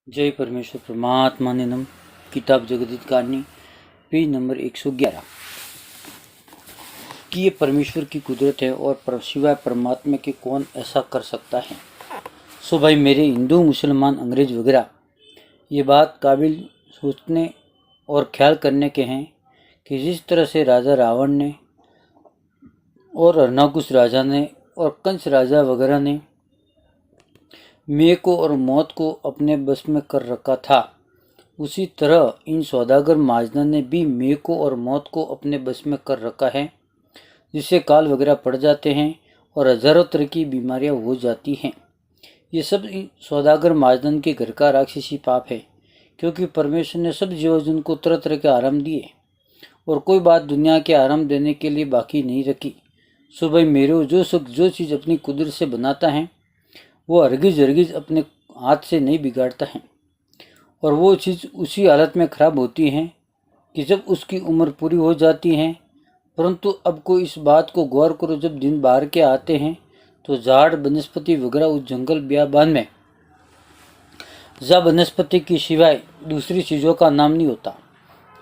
जय परमेश्वर परमात्मा ने नम। किताब जगदीत कारणी पेज नंबर 111 कि ये परमेश्वर की कुदरत है और सिवाय परमात्मा के कौन ऐसा कर सकता है। सो भाई मेरे हिंदू मुसलमान अंग्रेज वगैरह ये बात काबिल सोचने और ख्याल करने के हैं कि जिस तरह से राजा रावण ने और अर्नाकुश राजा ने और कंस राजा वगैरह ने मेह को और मौत को अपने बस में कर रखा था, उसी तरह इन सौदागर महाजनों ने भी मेह को और मौत को अपने बस में कर रखा है, जिससे काल वगैरह पड़ जाते हैं और हजारों तरह की बीमारियां हो जाती हैं। ये सब इन सौदागर महाजन के घर का राक्षसी पाप है, क्योंकि परमेश्वर ने सब जीवजन को तरह तरह के आराम दिए और कोई बात दुनिया के आराम देने के लिए बाकी नहीं रखी। सो भाई मेरे जो सुख जो चीज़ अपनी कुदरत से बनाता है वो हरगिज अपने हाथ से नहीं बिगाड़ता है, और वो चीज़ उसी हालत में ख़राब होती है कि जब उसकी उम्र पूरी हो जाती है। परंतु अब कोई इस बात को गौर करो, जब दिन बाहर के आते हैं तो झाड़ वनस्पति वगैरह उस जंगल बियाबान में जहाँ वनस्पति की सिवाय दूसरी चीज़ों का नाम नहीं होता,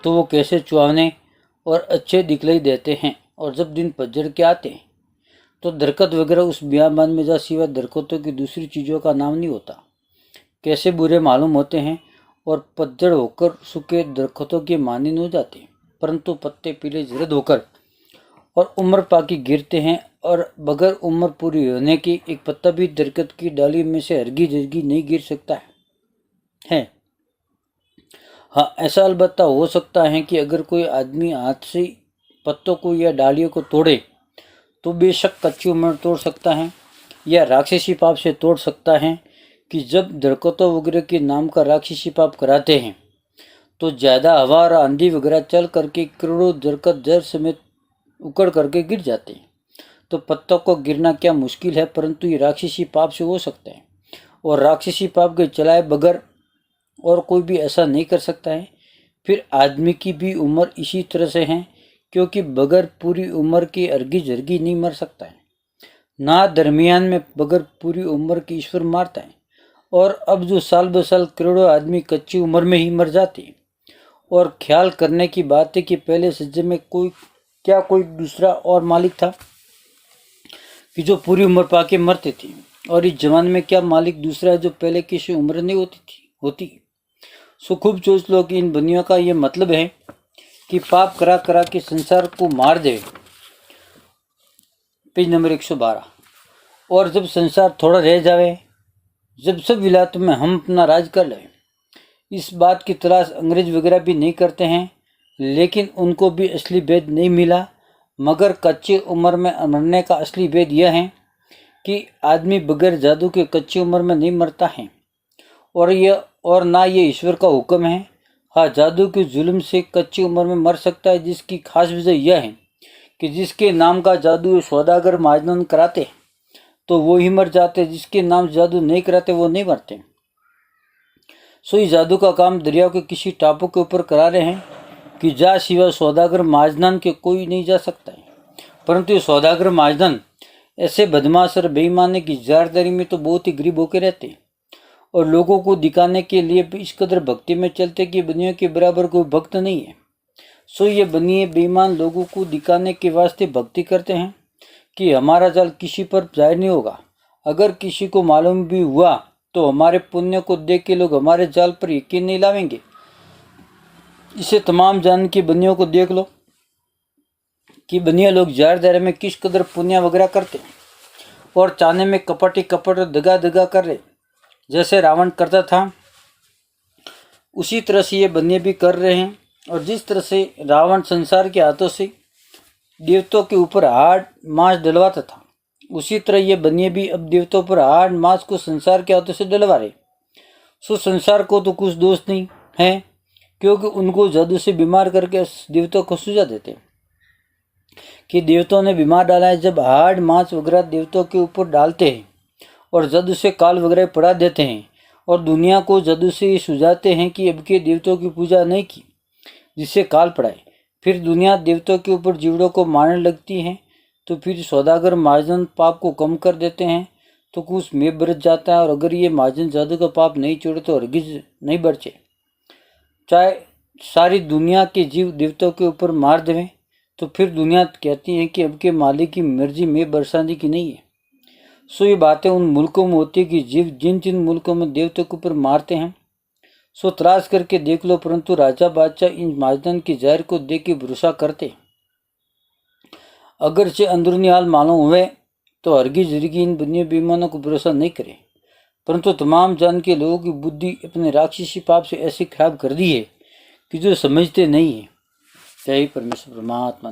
तो वो कैसे चुआने और अच्छे दिखलाई देते हैं। और जब दिन पतझड़ के आते हैं तो दरख्त वगैरह उस बियाबान में जहाँ सिवाय दरख्तों की दूसरी चीज़ों का नाम नहीं होता, कैसे बुरे मालूम होते हैं और पतझड़ होकर सूखे दरख्तों के मानिन हो जाते हैं, परंतु पत्ते पीले जर्द होकर और उम्र पाकी गिरते हैं, और बगैर उम्र पूरी होने की एक पत्ता भी दरख्त की डाली में से हरगी नहीं गिर सकता है। हाँ, ऐसा अलबत्ता हो सकता है कि अगर कोई आदमी हाथ से पत्तों को या डालियों को तोड़े तो बेशक कच्ची उम्र तोड़ सकता है या राक्षसी पाप से तोड़ सकता है, कि जब दरख्तों वगैरह के नाम का राक्षसी पाप कराते हैं तो ज़्यादा हवा और आंधी वगैरह चल करके करोड़ों दरख्त जड़ समेत उकड़ करके गिर जाते हैं। तो पत्तों को गिरना क्या मुश्किल है, परंतु ये राक्षसी पाप से हो सकता है, और राक्षसी पाप के चलाए बगैर और कोई भी ऐसा नहीं कर सकता है। फिर आदमी की भी उम्र इसी तरह से है, क्योंकि बगैर पूरी उम्र के हरगिज नहीं मर सकता है, ना दरमियान में बगैर पूरी उम्र की ईश्वर मारता है। और अब जो साल ब साल करोड़ों आदमी कच्ची उम्र में ही मर जाते हैं, और ख्याल करने की बात है कि पहले सज्जे में कोई दूसरा और मालिक था कि जो पूरी उम्र पाके मरते थे, और इस जमाने में क्या मालिक दूसरा है जो पहले किसी उम्र नहीं होती। सो खूब सोच लो कि इन बनियों का ये मतलब है कि पाप करा करा के संसार को मार दे। Page number 112। और जब संसार थोड़ा रह जावे, जब सब विलायतों में हम अपना राज कर लें, इस बात की तलाश अंग्रेज वगैरह भी नहीं करते हैं, लेकिन उनको भी असली भेद नहीं मिला। मगर कच्ची उम्र में मरने का असली भेद यह है कि आदमी बगैर जादू के कच्ची उम्र में नहीं मरता है, और ना ये ईश्वर का हुक्म है। हाँ, जादू के जुल्म से कच्ची उम्र में मर सकता है, जिसकी खास वजह यह है कि जिसके नाम का जादू सौदागर महाजन कराते तो वो ही मर जाते, जिसके नाम जादू नहीं कराते वो नहीं मरते। सो इस जादू का काम दरिया के किसी टापू के ऊपर करा रहे हैं कि जा सिवा सौदागर महाजन के कोई नहीं जा सकता है। परंतु ये सौदागर महाजन ऐसे बदमाश और बेईमान की जारदारी में तो बहुत ही गरीब होकर रहते हैं, और लोगों को दिखाने के लिए इस कदर भक्ति में चलते कि बनियों के बराबर कोई भक्त नहीं है। सो ये बनिए बेईमान लोगों को दिखाने के वास्ते भक्ति करते हैं कि हमारा जाल किसी पर जाहिर नहीं होगा। अगर किसी को मालूम भी हुआ तो हमारे पुण्य को देख के लोग हमारे जाल पर यकीन नहीं लावेंगे। इसे तमाम जान की बनियों को देख लो कि बनिया लोग जारदारे में किस कदर पुण्य वगैरह करते हैं, और चाने में कपट दगा कर रहे, जैसे रावण करता था उसी तरह से ये बनिए भी कर रहे हैं। और जिस तरह से रावण संसार के हाथों से देवताओं के ऊपर हाड़ मांस डलवाता था, उसी तरह ये बनिए भी अब देवताओं पर हाड़ मांस को संसार के हाथों से डलवा रहे। सो संसार को तो कुछ दोष नहीं है, क्योंकि उनको जादू से बीमार करके देवताओं को सुझा देते कि देवताओं ने बीमार डाला है। जब हाड़ मांस वगैरह देवताओं के ऊपर डालते हैं और जादू से काल वगैरह पड़ा देते हैं, और दुनिया को जादू से ये सुझाते हैं कि अब के देवताओं की पूजा नहीं की जिससे काल पड़ाए, फिर दुनिया देवताओं के ऊपर जीवड़ों को मारने लगती है, तो फिर सौदागर महाजन पाप को कम कर देते हैं। तो कुछ में बरस जाता है, और अगर ये महाजन जादू का पाप नहीं छोड़े तो हरगिज नहीं बरचे। चाहे सारी दुनिया के जीव देवताओं के ऊपर मार देवें तो फिर दुनिया कहती है कि अब के मालिक की मर्जी में बरसाने की नहीं है। सो ये बातें उन मुल्कों में होती है कि जीव जिन जिन मुल्कों में देवताओं के ऊपर मारते हैं सो तलाश करके देख लो, परंतु राजा बादशाह इन महाजन की जहर को देख के भरोसा करते। अगर से अंदरूनी हाल मालूम हुए तो हरगिज इन दुनिया बेईमानों को भरोसा नहीं करे, परंतु तमाम जान के लोगों की बुद्धि अपने राक्षसी पाप से ऐसी खराब कर दी है कि जो समझते नहीं है। जय परमेश्वर परमात्मा।